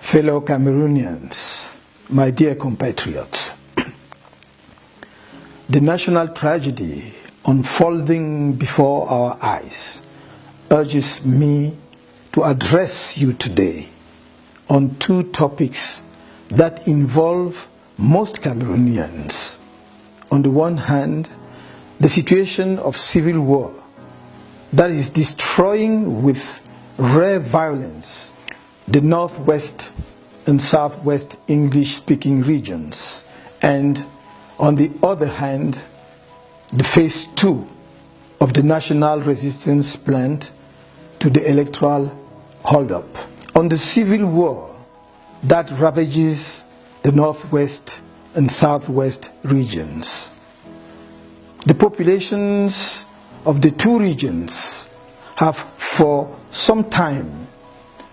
fellow Cameroonians, my dear compatriots. The national tragedy unfolding before our eyes urges me to address you today on two topics that involve most Cameroonians. On the one hand, the situation of civil war that is destroying with rare violence the northwest and southwest English-speaking regions, and on the other hand, the phase 2 of the national resistance plan to the electoral hold-up. On the civil war that ravages the northwest and southwest regions, the populations of the two regions have for some time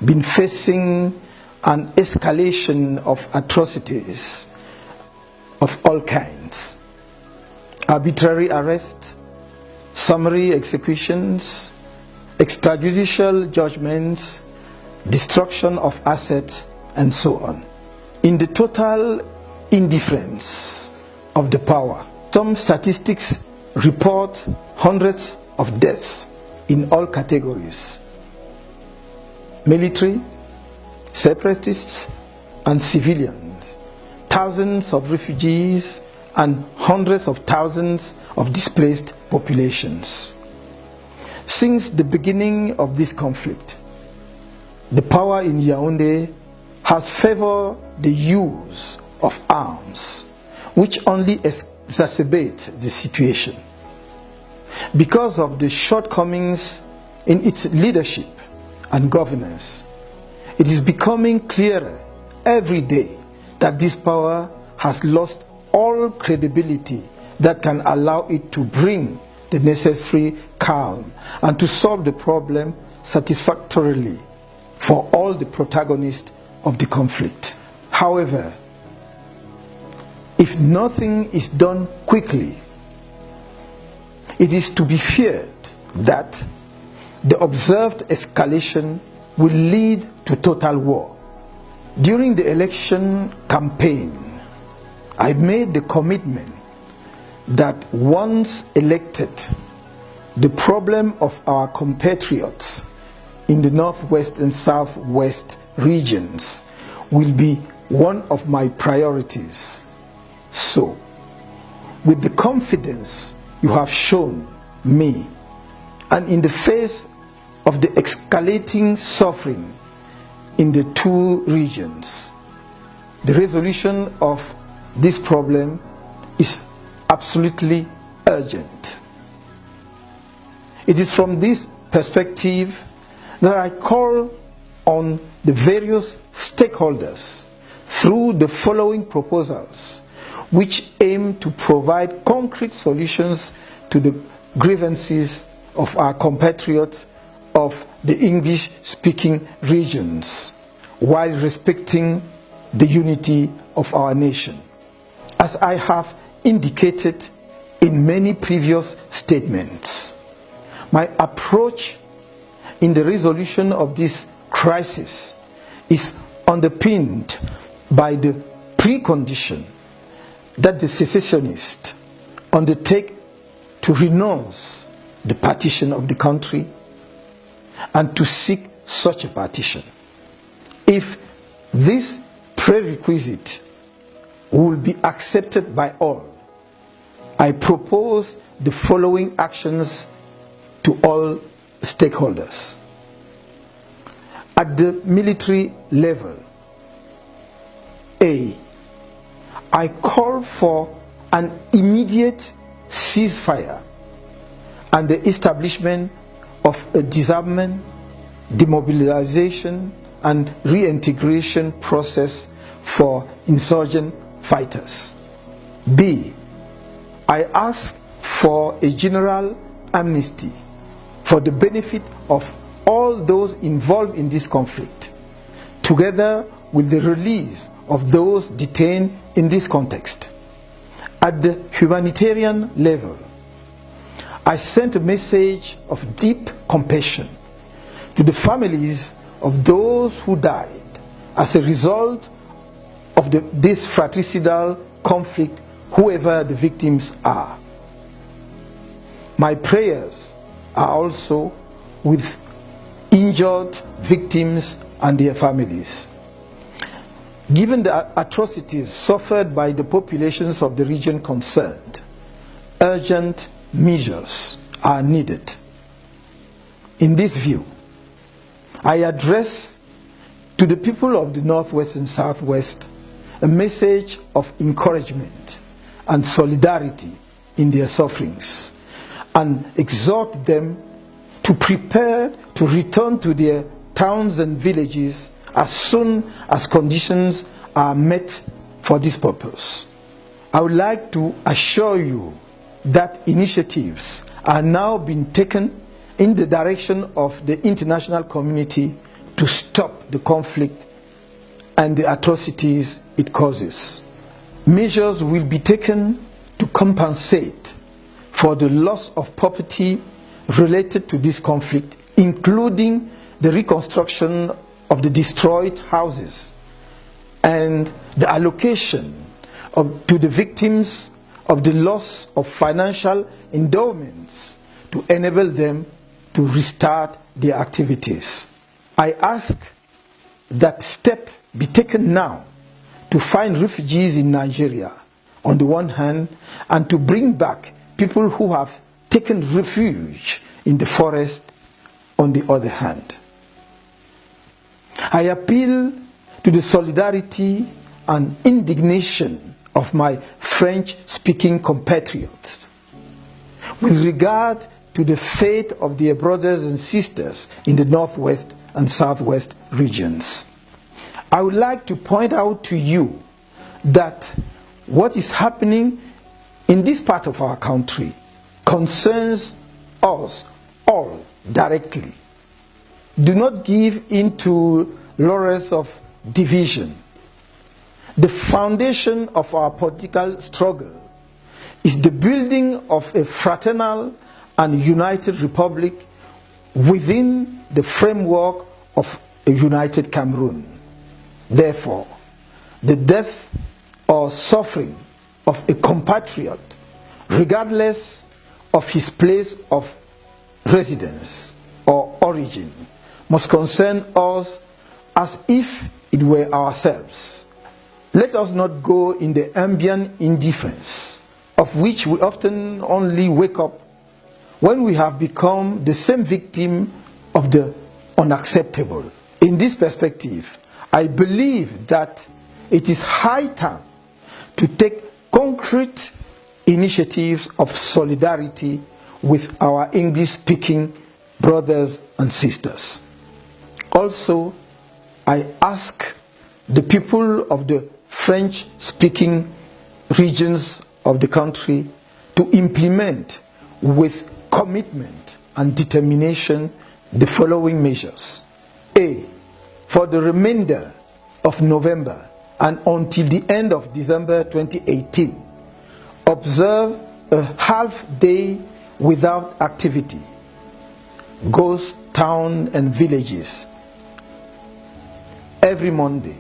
been facing an escalation of atrocities of all kinds. Arbitrary arrest, summary executions, extrajudicial judgments, destruction of assets, and so on. In the total indifference of the power, some statistics report hundreds of deaths in all categories: military, separatists, and civilians, thousands of refugees, and hundreds of thousands of displaced populations. Since the beginning of this conflict, the power in Yaoundé has favored the use of arms, which only exacerbate the situation. Because of the shortcomings in its leadership and governance, it is becoming clearer every day that this power has lost all credibility that can allow it to bring the necessary calm and to solve the problem satisfactorily for all the protagonists of the conflict. However, if nothing is done quickly, it is to be feared that the observed escalation will lead to total war. During the election campaign, I made the commitment that once elected, the problem of our compatriots in the northwest and southwest regions will be one of my priorities. So, with the confidence you have shown me, and in the face of the escalating suffering in the two regions, the resolution of this problem is absolutely urgent. It is from this perspective that I call on the various stakeholders through the following proposals, which aim to provide concrete solutions to the grievances of our compatriots of the English-speaking regions, while respecting the unity of our nation. As I have indicated in many previous statements, my approach in the resolution of this crisis is underpinned by the precondition that the secessionists undertake to renounce the partition of the country and to seek such a partition. If this prerequisite will be accepted by all, I propose the following actions to all stakeholders. At the military level, A, I call for an immediate ceasefire and the establishment of a disarmament, demobilization, and reintegration process for insurgent fighters. B, I ask for a general amnesty for the benefit of all those involved in this conflict, together with the release of those detained in this context. At the humanitarian level, I sent a message of deep compassion to the families of those who died as a result of this fratricidal conflict, whoever the victims are. My prayers are also with injured victims and their families. Given the atrocities suffered by the populations of the region concerned, urgent measures are needed. In this view, I address to the people of the Northwest and Southwest a message of encouragement and solidarity in their sufferings, and exhort them to prepare to return to their towns and villages as soon as conditions are met for this purpose. I would like to assure you that initiatives are now being taken in the direction of the international community to stop the conflict and the atrocities it causes. Measures will be taken to compensate for the loss of property related to this conflict, including the reconstruction of the destroyed houses and the allocation to the victims of the loss of financial endowments to enable them to restart their activities. I ask that step be taken now to find refugees in Nigeria on the one hand, and to bring back people who have taken refuge in the forest on the other hand. I appeal to the solidarity and indignation of my French-speaking compatriots with regard to the fate of their brothers and sisters in the Northwest and Southwest regions. I would like to point out to you that what is happening in this part of our country concerns us all directly. Do not give in to laurels of division. The foundation of our political struggle is the building of a fraternal and united republic within the framework of a united Cameroon. Therefore, the death or suffering of a compatriot, regardless of his place of residence or origin, must concern us as if it were ourselves. Let us not go in the ambient indifference of which we often only wake up when we have become the same victim of the unacceptable. In this perspective, I believe that it is high time to take concrete initiatives of solidarity with our English-speaking brothers and sisters. Also, I ask the people of the French-speaking regions of the country to implement with commitment and determination the following measures. A. For the remainder of November and until the end of December 2018, observe a half day without activity, ghost town and villages, every Monday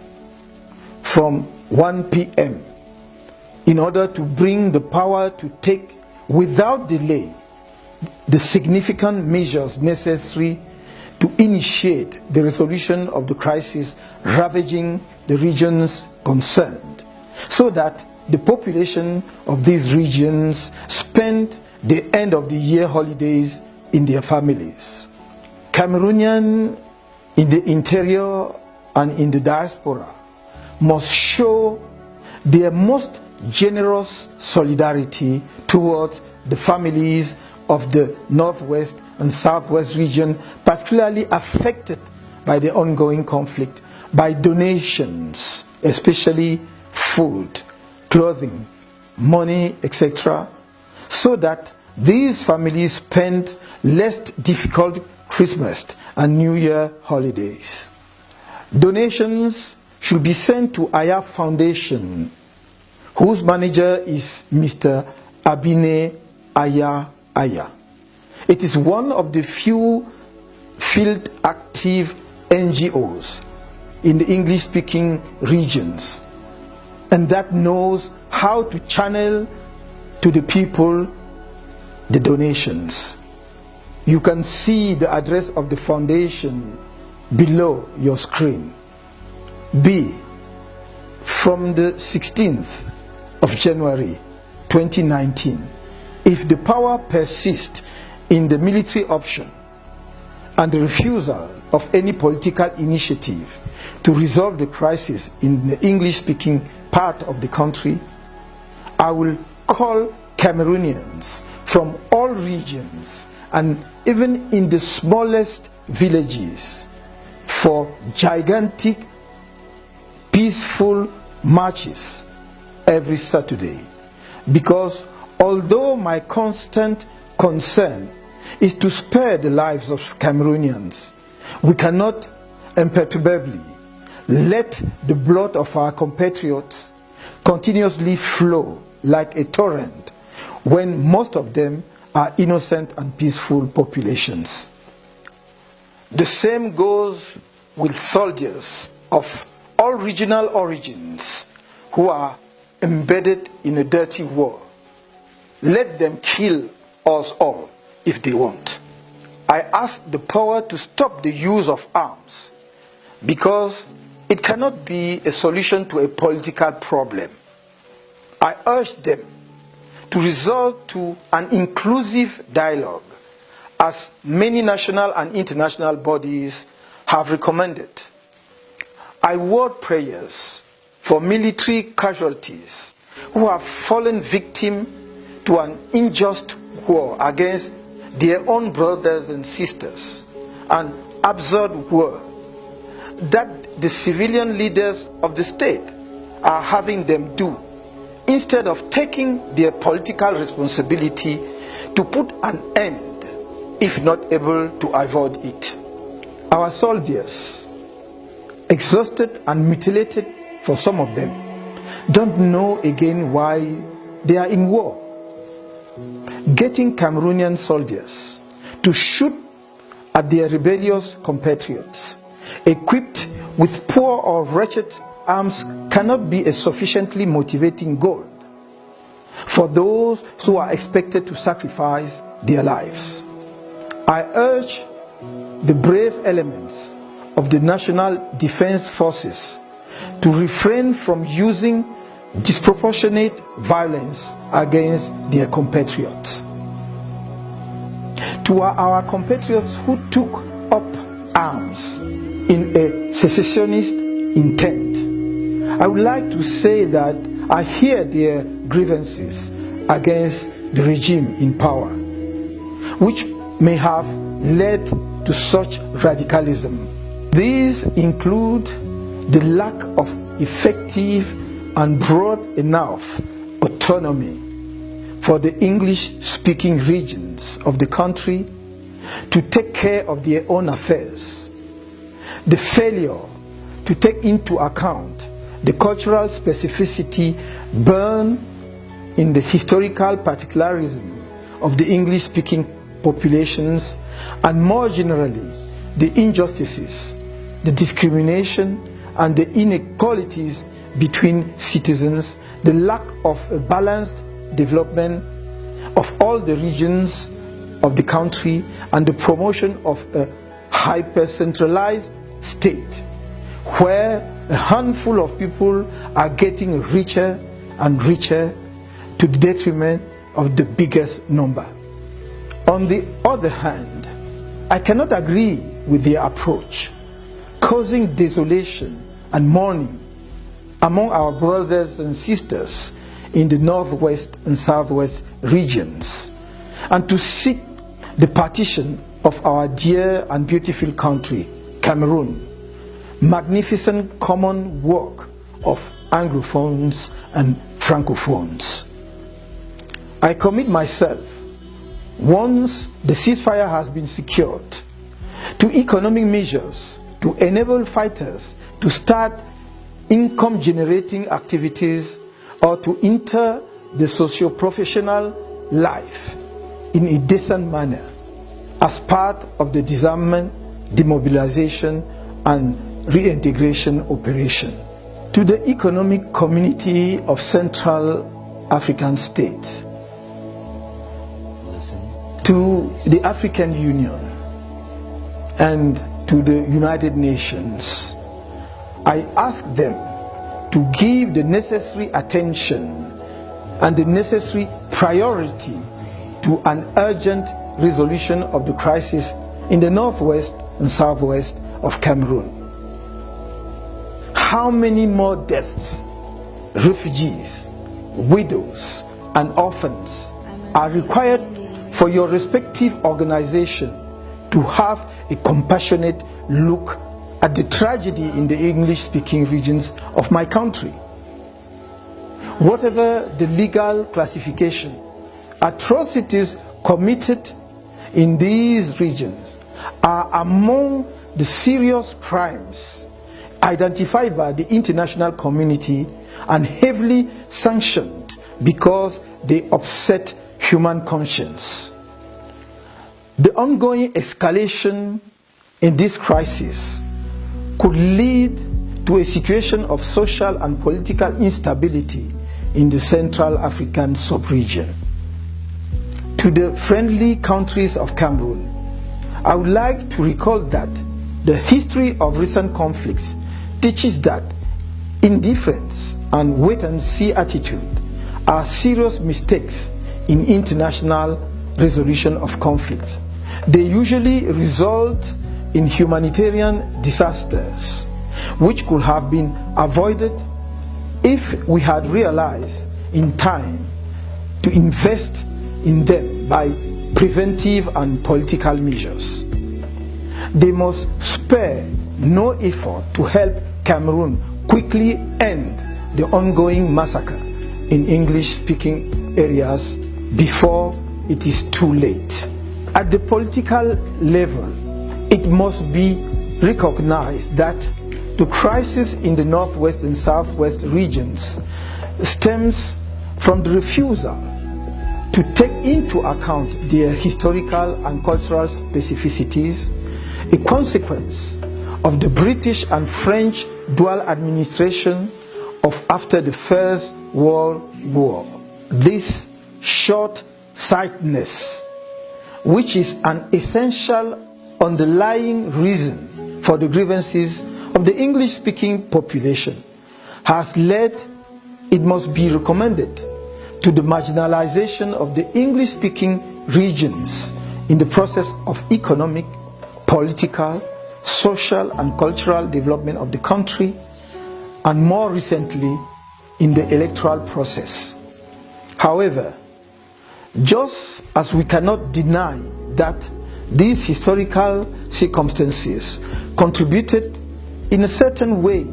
from 1 p.m. in order to bring the power to take without delay the significant measures necessary to initiate the resolution of the crisis ravaging the regions concerned, so that the population of these regions spend the end of the year holidays in their families. Cameroonians in the interior and in the diaspora must show their most generous solidarity towards the families of the Northwest and Southwest region, particularly affected by the ongoing conflict, by donations, especially food, clothing, money, etc., so that these families spend less difficult Christmas and New Year holidays. Donations should be sent to Aya Foundation, whose manager is Mr. Abine Aya. It is one of the few field active NGOs in the English-speaking regions, and that knows how to channel to the people the donations. You can see the address of the foundation below your screen. B. From the 16th of January 2019, if the power persists in the military option and the refusal of any political initiative to resolve the crisis in the English-speaking part of the country, I will call Cameroonians from all regions and even in the smallest villages for gigantic, peaceful marches every Saturday. Because although my constant concern is to spare the lives of Cameroonians, we cannot imperturbably let the blood of our compatriots continuously flow like a torrent when most of them are innocent and peaceful populations. The same goes with soldiers of all regional origins who are embedded in a dirty war. Let them kill us all if they want. I ask the power to stop the use of arms because it cannot be a solution to a political problem. I urge them to resort to an inclusive dialogue as many national and international bodies have recommended. I word prayers for military casualties who have fallen victim to an unjust war against their own brothers and sisters, an absurd war that the civilian leaders of the state are having them do, instead of taking their political responsibility to put an end, if not able to avoid it. Our soldiers, exhausted and mutilated for some of them, don't know again why they are in war. Getting Cameroonian soldiers to shoot at their rebellious compatriots, equipped with poor or wretched arms, cannot be a sufficiently motivating goal for those who are expected to sacrifice their lives. I urge the brave elements of the National Defense Forces to refrain from using disproportionate violence against their compatriots. To our compatriots who took up arms in a secessionist intent, I would like to say that I hear their grievances against the regime in power, which may have led to such radicalism. These include the lack of effective and broad enough autonomy for the English-speaking regions of the country to take care of their own affairs, the failure to take into account the cultural specificity born in the historical particularism of the English-speaking populations, and more generally, the injustices, the discrimination, and the inequalities between citizens, the lack of a balanced development of all the regions of the country, and the promotion of a hyper-centralized state where a handful of people are getting richer and richer to the detriment of the biggest number. On the other hand, I cannot agree with their approach, causing desolation and mourning among our brothers and sisters in the northwest and southwest regions, and to seek the partition of our dear and beautiful country, Cameroon, magnificent common work of Anglophones and Francophones. I commit myself, once the ceasefire has been secured, to economic measures to enable fighters to start income-generating activities or to enter the socio-professional life in a decent manner as part of the disarmament, demobilization, and reintegration operation. To the Economic Community of Central African States, to the African Union, and to the United Nations, I ask them to give the necessary attention and the necessary priority to an urgent resolution of the crisis in the northwest and southwest of Cameroon. How many more deaths, refugees, widows, and orphans are required for your respective organization to have a compassionate look at the tragedy in the English-speaking regions of my country? Whatever the legal classification, atrocities committed in these regions are among the serious crimes identified by the international community and heavily sanctioned because they upset human conscience. The ongoing escalation in this crisis could lead to a situation of social and political instability in the Central African sub-region. To the friendly countries of Cameroon, I would like to recall that the history of recent conflicts teaches that indifference and wait-and-see attitude are serious mistakes in international resolution of conflicts. They usually result in humanitarian disasters, which could have been avoided if we had realized in time to invest in them by preventive and political measures. They must spare no effort to help Cameroon quickly end the ongoing massacre in English-speaking areas before it is too late. At the political level, it must be recognized that the crisis in the northwest and southwest regions stems from the refusal to take into account their historical and cultural specificities, a consequence of the British and French dual administration of after the First World War. This short-sightedness, which is an essential underlying reason for the grievances of the English-speaking population, has led, it must be recommended, to the marginalization of the English-speaking regions in the process of economic, political, social and cultural development of the country, and more recently in the electoral process. However, just as we cannot deny that these historical circumstances contributed in a certain way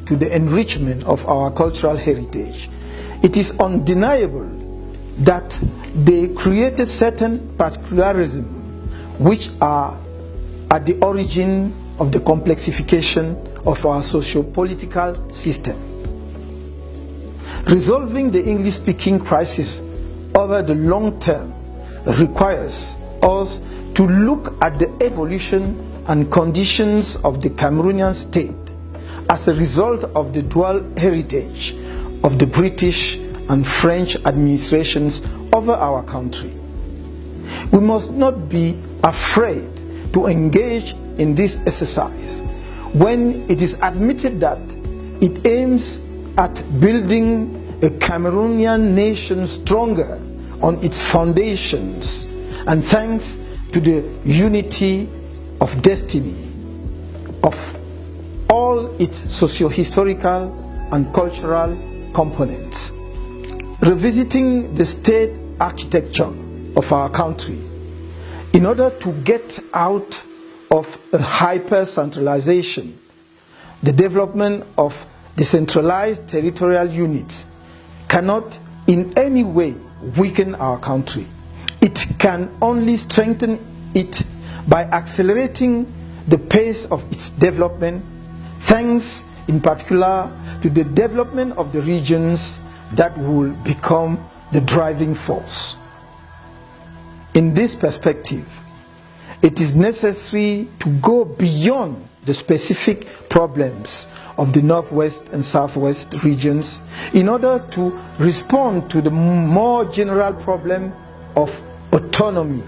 to the enrichment of our cultural heritage, it is undeniable that they created certain particularism which are at the origin of the complexification of our socio-political system. Resolving the English-speaking crisis over the long term requires us to look at the evolution and conditions of the Cameroonian state as a result of the dual heritage of the British and French administrations over our country. We must not be afraid to engage in this exercise when it is admitted that it aims at building a Cameroonian nation stronger on its foundations and thanks to the unity of destiny of all its socio-historical and cultural components. Revisiting the state architecture of our country in order to get out of a hyper-centralization, the development of decentralized territorial units cannot in any way weaken our country. It can only strengthen it by accelerating the pace of its development, thanks in particular to the development of the regions that will become the driving force. In this perspective, it is necessary to go beyond the specific problems of the Northwest and Southwest regions in order to respond to the more general problem of autonomy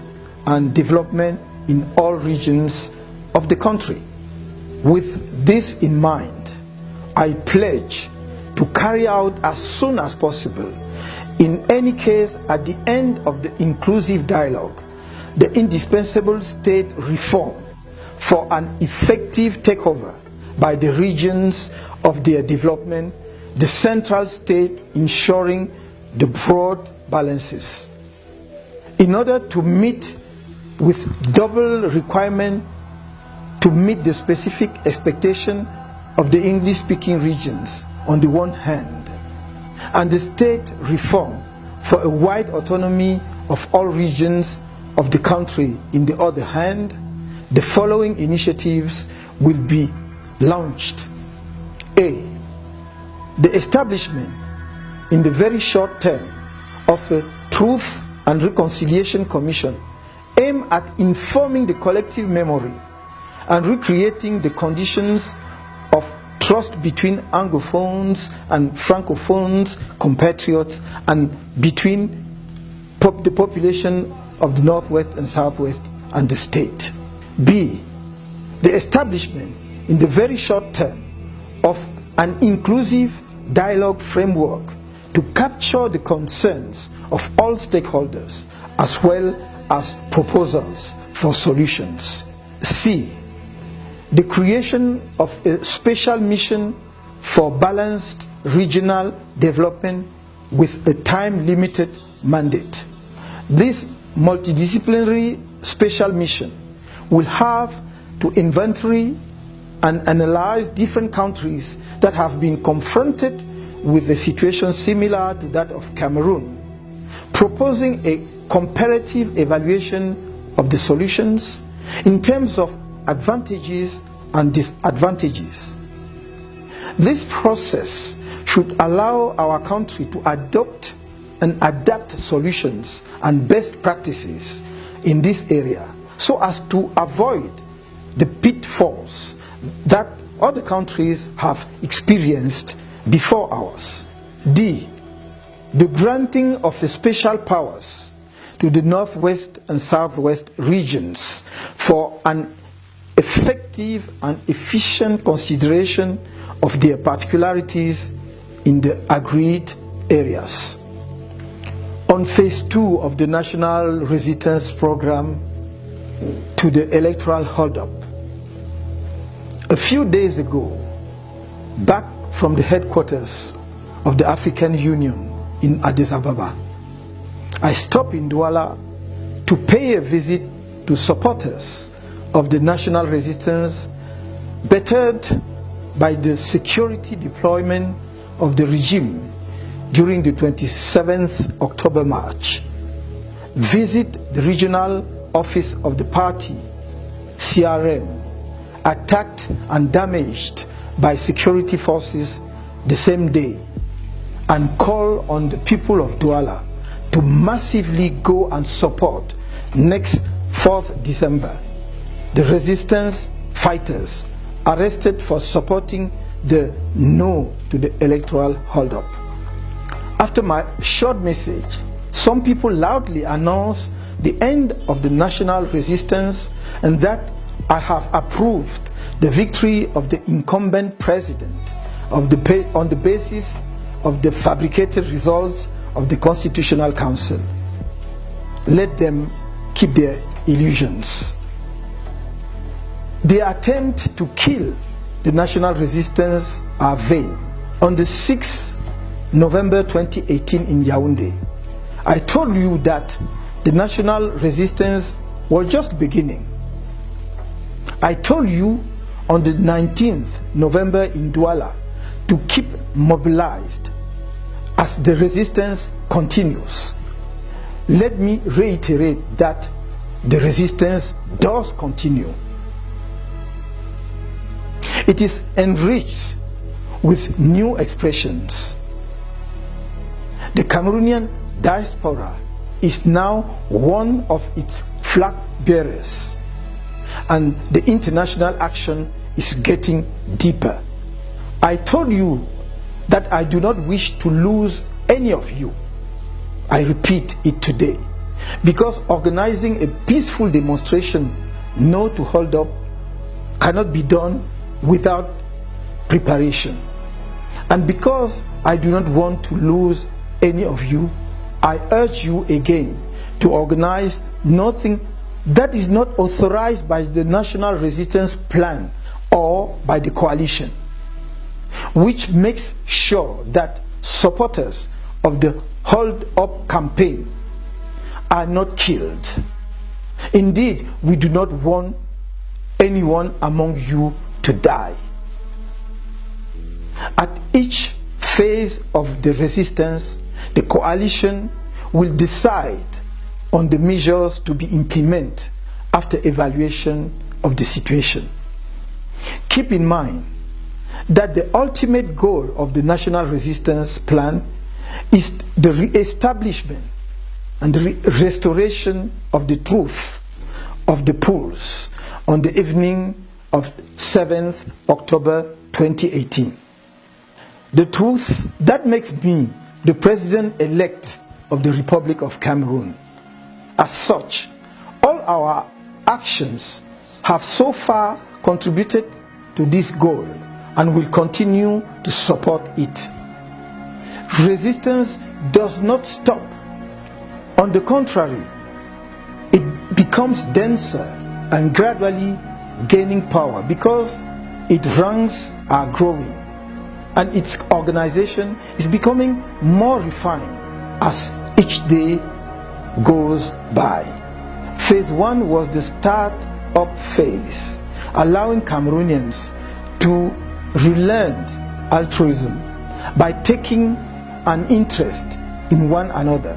and development in all regions of the country. With this in mind, I pledge to carry out as soon as possible, in any case at the end of the inclusive dialogue, the indispensable state reform for an effective takeover by the regions of their development, the central state ensuring the broad balances. In order to meet with double requirement to meet the specific expectation of the English-speaking regions on the one hand, and the state reform for a wide autonomy of all regions of the country in the other hand, the following initiatives will be launched. A. The establishment in the very short term of a Truth and Reconciliation Commission aimed at informing the collective memory and recreating the conditions of trust between Anglophones and Francophones, compatriots, and between the population of the Northwest and Southwest and the state. B. The establishment in the very short term of an inclusive dialogue framework to capture the concerns of all stakeholders as well as proposals for solutions. C. The creation of a special mission for balanced regional development with a time-limited mandate. This multidisciplinary special mission will have to inventory and analyze different countries that have been confronted with a situation similar to that of Cameroun, proposing a comparative evaluation of the solutions in terms of advantages and disadvantages. This process should allow our country to adopt and adapt solutions and best practices in this area so as to avoid the pitfalls that other countries have experienced before ours. D. The granting of special powers to the Northwest and Southwest regions for an effective and efficient consideration of their particularities in the agreed areas. On phase 2 of the National Resistance Program to the electoral holdup, a few days ago, back from the headquarters of the African Union in Addis Ababa, I stopped in Douala to pay a visit to supporters of the national resistance bettered by the security deployment of the regime during the 27th October march. Visit the regional office of the party, CRM, attacked and damaged by security forces the same day, and call on the people of Douala to massively go and support next 4th December the resistance fighters arrested for supporting the no to the electoral holdup. After my short message, some people loudly announced the end of the national resistance and that I have approved the victory of the incumbent president on the basis of the fabricated results of the Constitutional Council. Let them keep their illusions. The attempt to kill the national resistance are vain. On the 6th November 2018 in Yaoundé, I told you that the national resistance was just beginning. I told you on the 19th November in Douala to keep mobilized as the resistance continues. Let me reiterate that the resistance does continue. It is enriched with new expressions. The Cameroonian diaspora is now one of its flag bearers, and the international action is getting deeper. I told you that I do not wish to lose any of you. I repeat it today, because organizing a peaceful demonstration, no to hold up, cannot be done without preparation. And because I do not want to lose any of you, I urge you again to organize nothing that is not authorized by the National Resistance Plan or by the coalition, which makes sure that supporters of the Hold Up campaign are not killed. Indeed, we do not want anyone among you to die. At each phase of the resistance, the coalition will decide on the measures to be implemented after evaluation of the situation. Keep in mind that the ultimate goal of the National Resistance Plan is the re-establishment and the restoration of the truth of the polls on the evening of 7th October 2018. The truth that makes me the President-elect of the Republic of Cameroon. As such, all our actions have so far contributed to this goal and will continue to support it. Resistance does not stop. On the contrary, it becomes denser and gradually gaining power because its ranks are growing and its organization is becoming more refined as each day goes by. Phase 1 was the start-up phase, allowing Cameroonians to relearn altruism by taking an interest in one another,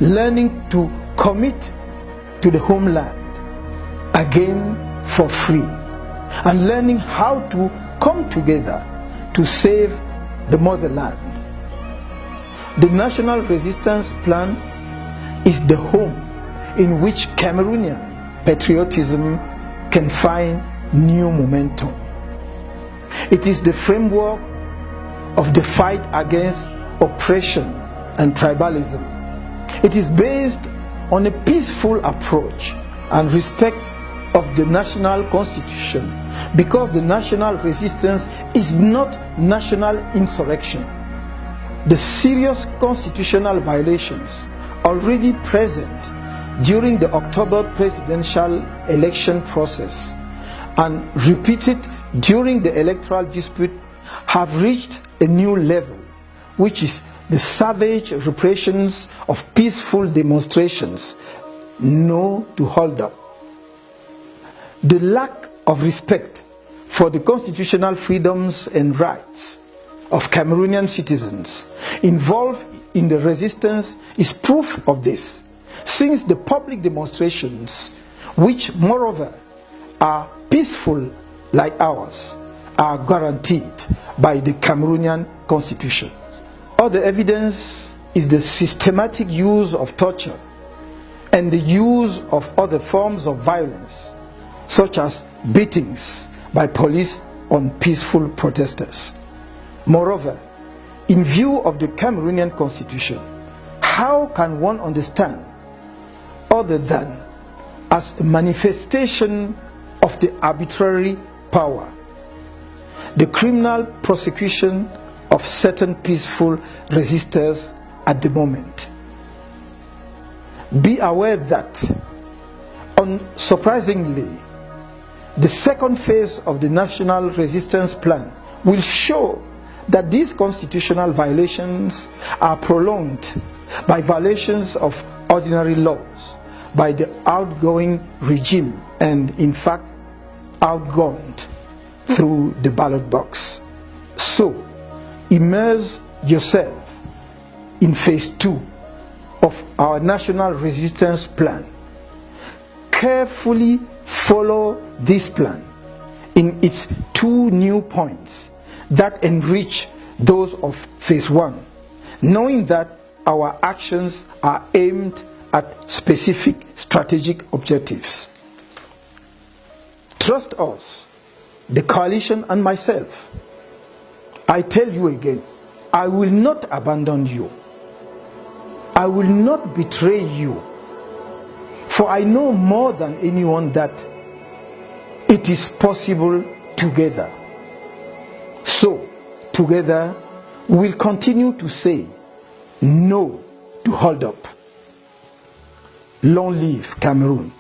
learning to commit to the homeland again for free, and learning how to come together to save the motherland. The National Resistance Plan is the home in which Cameroonian patriotism can find new momentum. It is the framework of the fight against oppression and tribalism. It is based on a peaceful approach and respect of the national constitution, because the national resistance is not national insurrection. The serious constitutional violations already present during the October presidential election process and repeated during the electoral dispute have reached a new level, which is the savage repressions of peaceful demonstrations, no to hold up. The lack of respect for the constitutional freedoms and rights of Cameroonian citizens involved in the resistance is proof of this, since the public demonstrations, which moreover are peaceful like ours, are guaranteed by the Cameroonian constitution. Other evidence is the systematic use of torture and the use of other forms of violence, such as beatings by police on peaceful protesters. Moreover, in view of the Cameroonian constitution, how can one understand other than as a manifestation of the arbitrary power the criminal prosecution of certain peaceful resistors at the moment? Be aware that, unsurprisingly, the second phase of the National Resistance Plan will show that these constitutional violations are prolonged by violations of ordinary laws by the outgoing regime and, in fact, outgunned through the ballot box. So, immerse yourself in phase 2 of our National Resistance Plan. Carefully follow this plan in its 2 new points that enrich those of phase 1, knowing that our actions are aimed at specific strategic objectives. Trust us the coalition and myself, I tell you again, I will not abandon you. I will not betray you. For I know more than anyone that it is possible together. So, together, we'll continue to say no to hold up. Long live Cameroon.